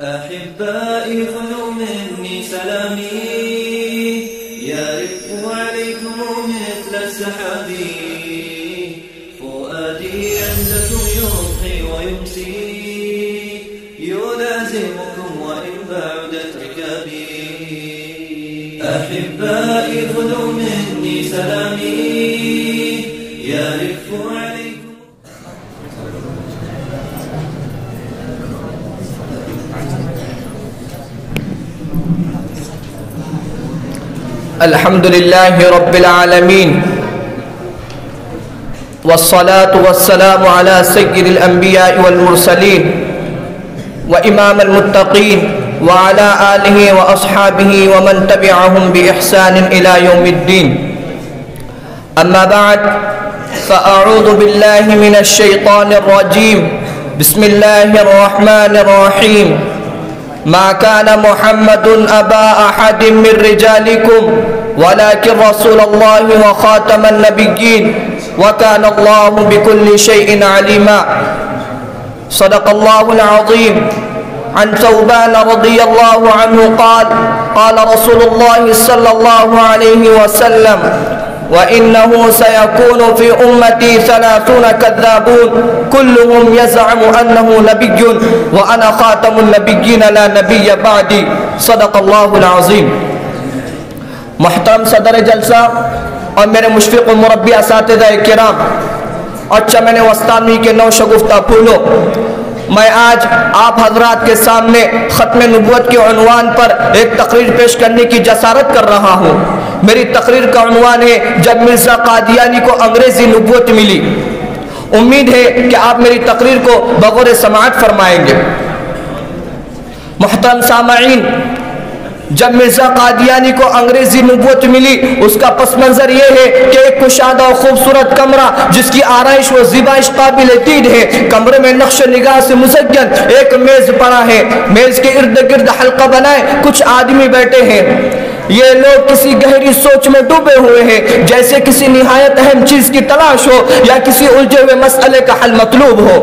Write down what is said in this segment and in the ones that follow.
أحبائي خذوا مني سلامي يرف عليكم مثل السحاب فؤادي عندكم يضحي ويمسي يلازمكم وإن بعدت ركابي أحبائي خذوا مني سلامي يرف عليكم. الحمد لله رب العالمين والصلاة والسلام على سيد الأنبياء والمرسلين وإمام المتقين وعلى آله وأصحابه ومن تبعهم بإحسان إلى يوم الدين. أما بعد فأعوذ بالله من الشيطان الرجيم. بسم الله الرحمن الرحيم. ما كان محمد أبا أحد من رجالكم ولكن رسول الله وخاتم النبيين وكان الله بكل شيء عليما. صدق الله العظيم. عن ثوبان رضي الله عنه قال قال رسول الله صلى الله عليه وسلم وإنه سيكون في أمتي 30 كذابون كلهم يزعم أنه نبي وأنا خاتم النبيين لا نبي بعدي. صدق اللہ العظیم. محترم صدر جلسہ اور میرے مشفق و مربی اساتذہ کرام اور چمن وسطانی کے نو شگفتہ پھولوں، میں آج آپ حضرات کے سامنے ختم نبوت کے عنوان پر ایک تقریر پیش کرنے کی جسارت کر رہا ہوں. میری تقریر کا عنوان ہے جب مرزا قادیانی کو انگریزی نبوت ملی. امید ہے کہ آپ میری تقریر کو بغور سماعت فرمائیں گے. محترم سامعین، جب مرزا قادیانی کو انگریزی نبوت ملی اس کا پس منظر یہ ہے کہ ایک کشادہ و خوبصورت کمرہ جس کی آرائش و زیبائش قابل دید ہے، کمرے میں نقش نگاہ سے مزین ایک میز پڑا ہے. میز کے ارد گرد حلقہ بنائے کچھ آدمی بیٹھے ہیں. یہ لوگ کسی گہری سوچ میں ڈوبے ہوئے ہیں، جیسے کسی نہایت اہم چیز کی تلاش ہو یا کسی الجھے ہوئے مسئلے کا حل مطلوب ہو.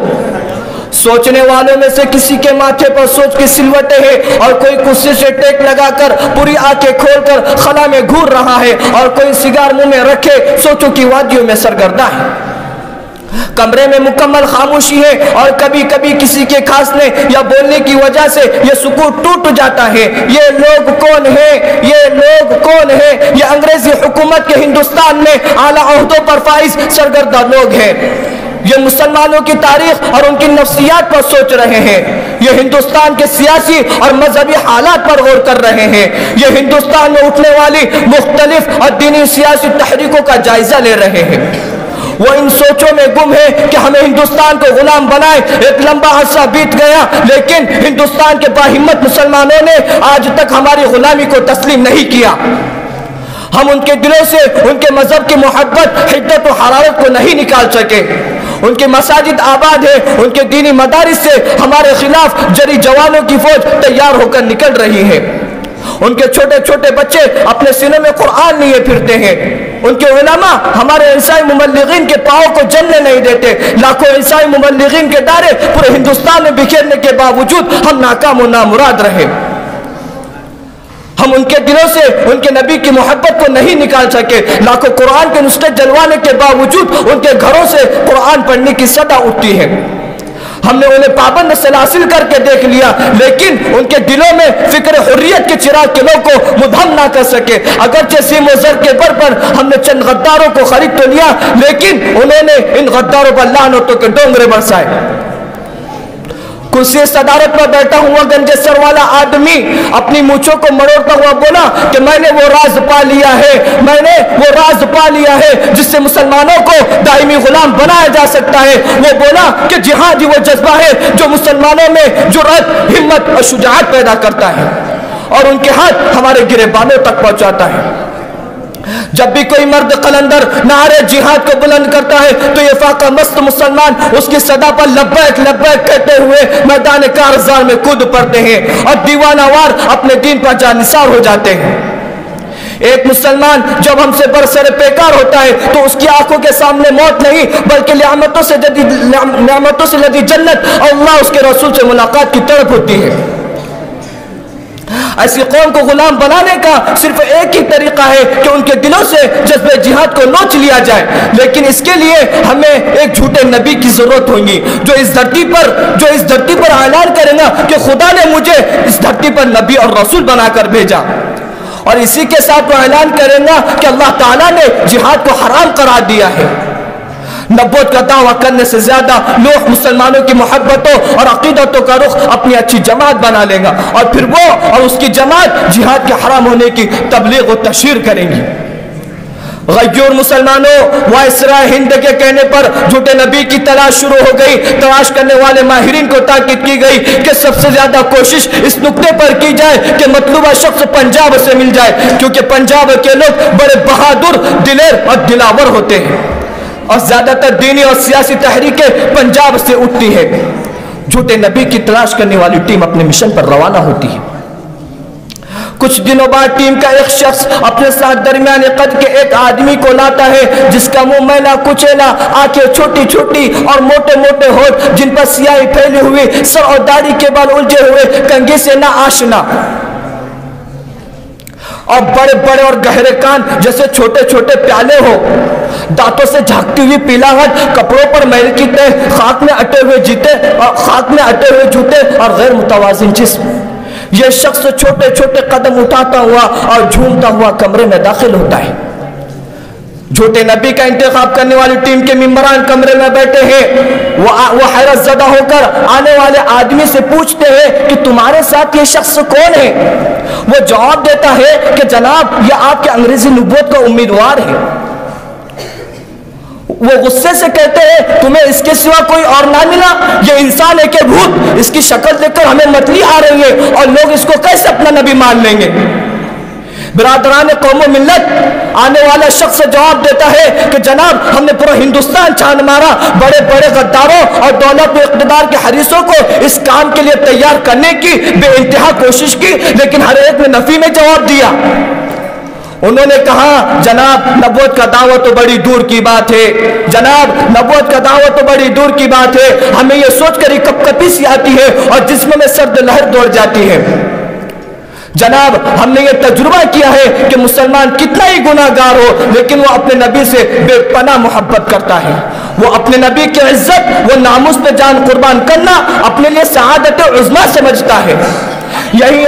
سوچنے والوں میں سے کسی کے ماتھے پر سوچ کی سلوٹیں ہیں اور کوئی کرسی سے ٹیک لگا کر پوری آنکھیں کھول کر خلا میں گھور رہا ہے اور کوئی سگار منہ میں رکھے سوچوں کی وادیوں میں سرگردہ ہے. کمرے میں مکمل خاموشی ہے اور کبھی کبھی کسی کے کھانسنے یا بولنے کی وجہ سے یہ سکوت ٹوٹ جاتا ہے. یہ لوگ کون ہیں؟ یہ لوگ کون ہیں؟ یہ انگریزی حکومت کے ہندوستان میں اعلیٰ عہدوں پر فائز سرگردہ لوگ ہیں. یہ مسلمانوں کی تاریخ اور ان کی نفسیات پر سوچ رہے ہیں. یہ ہندوستان کے سیاسی اور مذہبی حالات پر غور کر رہے ہیں. یہ ہندوستان میں اٹھنے والی مختلف اور دینی سیاسی تحریکوں کا جائزہ لے رہے ہیں. وہ ان سوچوں میں گم ہے کہ ہمیں ہندوستان کو غلام بنائے. ایک لمبا عرصہ بیت گیا لیکن ہندوستان کے باہمت مسلمانوں نے آج تک ہماری غلامی کو تسلیم نہیں کیا. ہم ان کے دلوں سے ان کے مذہب کی محبت، حدت و حرارت کو نہیں نکال سکے. ان کے مساجد آباد ہیں، ان کے دینی مدارس سے ہمارے خلاف جری جوانوں کی فوج تیار ہو کر نکل رہی ہے. ان کے چھوٹے چھوٹے بچے اپنے سینے میں قرآن لیے پھرتے ہیں. ان کے علماء ہمارے عیسائی مبلغین کے پاؤں کو جلنے نہیں دیتے. لاکھوں عیسائی مبلغین کے دائرے پورے ہندوستان میں بکھیرنے کے باوجود ہم ناکام و نامراد رہے. ہم ان کے دلوں سے ان کے نبی کی محبت کو نہیں نکال سکے. لاکھوں قرآن کے نسخے جلوانے کے باوجود ان کے گھروں سے قرآن پڑھنے کی صدا اٹھتی ہے. ہم نے انہیں پابند سلاسل کر کے دیکھ لیا لیکن ان کے دلوں میں فکر حریت کے چراغ قلوں کو مدھم نہ کر سکے. اگرچہ سیم و زر کے بر پر ہم نے چند غداروں کو خرید تو لیا لیکن انہوں نے ان غداروں پر لعنتوں کے ڈونگرے برسائے. کرسی صدارت پر بیٹھا ہوا گنجے سر والا آدمی اپنی مونچھوں کو مڑوڑتا ہوا بولا کہ میں نے وہ راز پا لیا ہے، میں نے وہ راز پا لیا ہے جس سے مسلمانوں کو دائمی غلام بنایا جا سکتا ہے. وہ بولا کہ جہاد ہی وہ جذبہ ہے جو مسلمانوں میں جرأت، ہمت اور شجاعت پیدا کرتا ہے اور ان کے ہاتھ ہمارے گریبانوں تک پہنچاتا ہے. جب بھی کوئی مرد قلندر نعرے جہاد کو بلند کرتا ہے تو یہ فاقہ مست مسلمان اس کی صدا پر لبیک لبیک کہتے ہوئے میدان کارزار میں کود پڑتے ہیں اور دیوانہ وار اپنے دین پر جانثار ہو جاتے ہیں. ایک مسلمان جب ہم سے برسر پیکار ہوتا ہے تو اس کی آنکھوں کے سامنے موت نہیں بلکہ نعمتوں سے لدی جنت اور اللہ اس کے رسول سے ملاقات کی تڑپ ہوتی ہے. ایسی قوم کو غلام بنانے کا صرف ایک ہی طریقہ ہے کہ ان کے دلوں سے جذبہ جہاد کو نوچ لیا جائے، لیکن اس کے لیے ہمیں ایک جھوٹے نبی کی ضرورت ہوگی جو اس دھرتی پر اعلان کرے گا کہ خدا نے مجھے اس دھرتی پر نبی اور رسول بنا کر بھیجا، اور اسی کے ساتھ وہ اعلان کرے گا کہ اللہ تعالیٰ نے جہاد کو حرام قرار دیا ہے۔ نبوت کا دعویٰ کرنے سے زیادہ لوگ مسلمانوں کی محبتوں اور عقیدتوں کا رخ اپنی اچھی جماعت بنا لے گا، اور پھر وہ اور اس کی جماعت جہاد کے حرام ہونے کی تبلیغ و تشہیر کریں گی۔ غیور مسلمانوں، وائسرائے ہند کے کہنے پر جھوٹے نبی کی تلاش شروع ہو گئی۔ تلاش کرنے والے ماہرین کو تاکید کی گئی کہ سب سے زیادہ کوشش اس نقطے پر کی جائے کہ مطلوبہ شخص پنجاب سے مل جائے، کیونکہ پنجاب کے لوگ بڑے بہادر، دلیر اور دلاور ہوتے ہیں، اور زیادہ تر دینی اور سیاسی تحریکیں پنجاب سے اٹھتی ہے۔ جھوٹے نبی کی تلاش کرنے والی ٹیم اپنے مشن پر روانہ ہوتی ہے۔ کچھ دنوں بعد ٹیم کا ایک شخص اپنے ساتھ درمیان قد کے ایک آدمی کو لاتا ہے جس کا منہ میلا کچیلا، آنکھیں چھوٹی چھوٹی اور موٹے موٹے ہونٹ جن پر سیاہی پھیلی ہوئی، سر اور داڑھی کے بال الجھے ہوئے، کنگھی سے نہ آشنا، اور بڑے بڑے اور گہرے کان جیسے چھوٹے چھوٹے پیالے ہو، دانتوں سے جھانکتی ہوئی پیلاہٹ، کپڑوں پر میل کی تہ، خاک میں اٹے ہوئے جوتے اور غیر متوازن جسم۔ یہ شخص چھوٹے چھوٹے قدم اٹھاتا ہوا اور جھومتا ہوا کمرے میں داخل ہوتا ہے۔ جھوٹے نبی کا انتخاب کرنے والی ٹیم کے ممبران کمرے میں بیٹھے ہیں۔ وہ حیرت زدہ ہو کر آنے والے آدمی سے پوچھتے ہیں کہ تمہارے ساتھ یہ شخص کون ہے؟ وہ جواب دیتا ہے کہ جناب یہ آپ کے انگریزی نبوت کا امیدوار ہے۔ وہ غصے سے کہتے ہیں تمہیں اس کے سوا کوئی اور نہ ملا؟ یہ انسان ہے کہ بھوت؟ اس کی شکل دیکھ کر ہمیں متلی آ رہی ہے، اور لوگ اس کو کیسے اپنا نبی مان لیں گے؟ برادران قوم و ملت، آنے والا شخص جواب دیتا ہے کہ جناب ہم نے پورا ہندوستان چھان مارا، بڑے بڑے غداروں اور دولت و اقتدار کے حریصوں کو اس کام کے لیے تیار کرنے کی بے انتہا کوشش کی، لیکن ہر ایک نے نفی میں جواب دیا۔ انہوں نے کہا جناب نبوت کا دعویٰ تو بڑی دور کی بات ہے، جناب نبوت کا دعویٰ تو بڑی دور کی بات ہے، ہمیں یہ سوچ کر ہی کپکپی سی آتی ہے اور جسم میں سرد لہر دوڑ جاتی ہے۔ جناب ہم نے یہ تجربہ کیا ہے کہ مسلمان کتنا ہی گناہ گار ہو لیکن وہ اپنے نبی سے بے پناہ محبت کرتا ہے، وہ اپنے نبی کی عزت، وہ ناموس پہ جان قربان کرنا اپنے لیے سعادت عظمیٰ سمجھتا ہے۔ یہی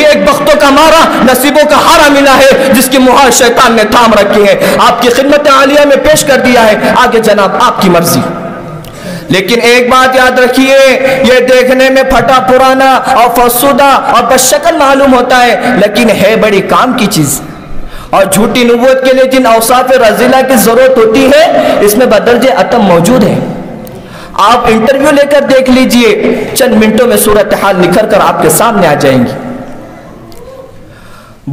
ایک بختوں کا مارا، نصیبوں کا ہارا ملا ہے جس کی مہر شیطان نے تھام رکھی ہے، آپ کی خدمت عالیہ میں پیش کر دیا ہے، آگے جناب آپ کی مرضی۔ لیکن ایک بات یاد رکھیے، یہ دیکھنے میں پھٹا پرانا اور فرسودہ اور بشکل معلوم ہوتا ہے، لیکن ہے بڑی کام کی چیز، اور جھوٹی نبوت کے لیے جن اوصاف رذیلہ کی ضرورت ہوتی ہے اس میں بدرجہ اتم موجود ہے۔ آپ انٹرویو لے کر دیکھ لیجئے، چند منٹوں میں صورتحال نکھر کر آپ کے سامنے آ جائیں گی۔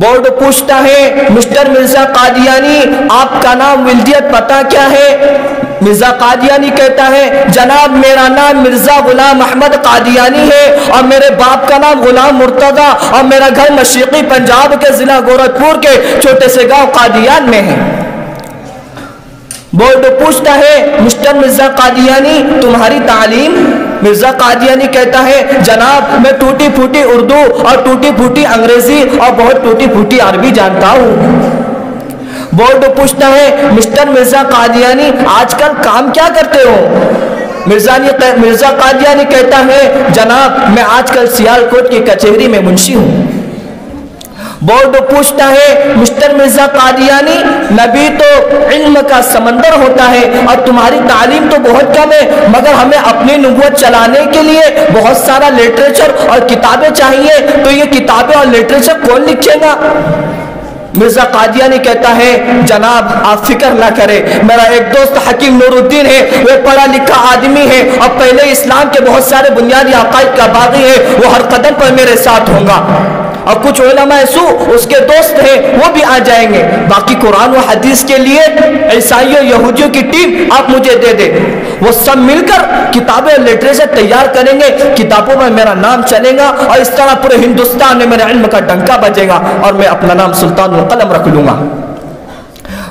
بورڈ پوچھتا ہے مسٹر مرزا قادیانی آپ کا نام ولدیت پتہ کیا ہے؟ مرزا قادیانی کہتا ہے جناب میرا نام مرزا غلام احمد قادیانی ہے اور میرے باپ کا نام غلام مرتضی اور میرا گھر مشرقی پنجاب کے ضلع گورکھپور کے چھوٹے سے گاؤں قادیان میں ہے۔ بورڈ پوچھتا ہے مسٹر مرزا قادیانی تمہاری تعلیم؟ مرزا قادیانی کہتا ہے جناب میں ٹوٹی پھوٹی اردو اور ٹوٹی پھوٹی انگریزی اور بہت ٹوٹی پھوٹی عربی جانتا ہوں۔ بورڈ پوچھتا ہے مسٹر مرزا قادیانی آج کل کام کیا کرتے ہو؟ مرزا قادیانی کہتا ہے جناب میں آج کل سیالکوٹ کی کچہری میں منشی ہوں۔ بورڈ پوچھتا ہے مسٹر مرزا قادیانی نبی تو علم کا سمندر ہوتا ہے اور تمہاری تعلیم تو بہت کم ہے، مگر ہمیں اپنی نبوت چلانے کے لیے بہت سارا لٹریچر اور کتابیں چاہیے، تو یہ کتابیں اور لٹریچر کون لکھے گا؟ مرزا قادیانی کہتا ہے جناب آپ فکر نہ کریں، میرا ایک دوست حکیم نور الدین ہے، وہ پڑھا لکھا آدمی ہے اور پہلے اسلام کے بہت سارے بنیادی عقائد کا باغی ہے، وہ ہر قدم پر میرے ساتھ ہوگا، اور کچھ علماء سو اس کے دوست ہیں وہ بھی آ جائیں گے، باقی قرآن و حدیث کے لیے عیسائیوں یہودیوں کی ٹیم آپ مجھے دے دیں، وہ سب مل کر کتابیں اور لٹریچر تیار کریں گے، کتابوں میں میرا نام چلے گا اور اس طرح پورے ہندوستان میں میرے علم کا ڈنکا بجے گا اور میں اپنا نام سلطان القلم رکھ لوں گا۔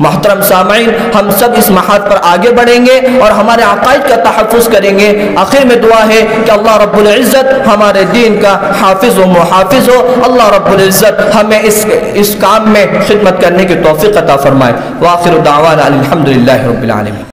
محترم سامعین، ہم سب اس محاذ پر آگے بڑھیں گے اور ہمارے عقائد کا تحفظ کریں گے۔ آخر میں دعا ہے کہ اللہ رب العزت ہمارے دین کا حافظ و محافظ ہو۔ اللہ رب العزت ہمیں اس کام میں خدمت کرنے کی توفیق عطا فرمائے۔ وآخر دعوانا الحمدللہ رب العالمین۔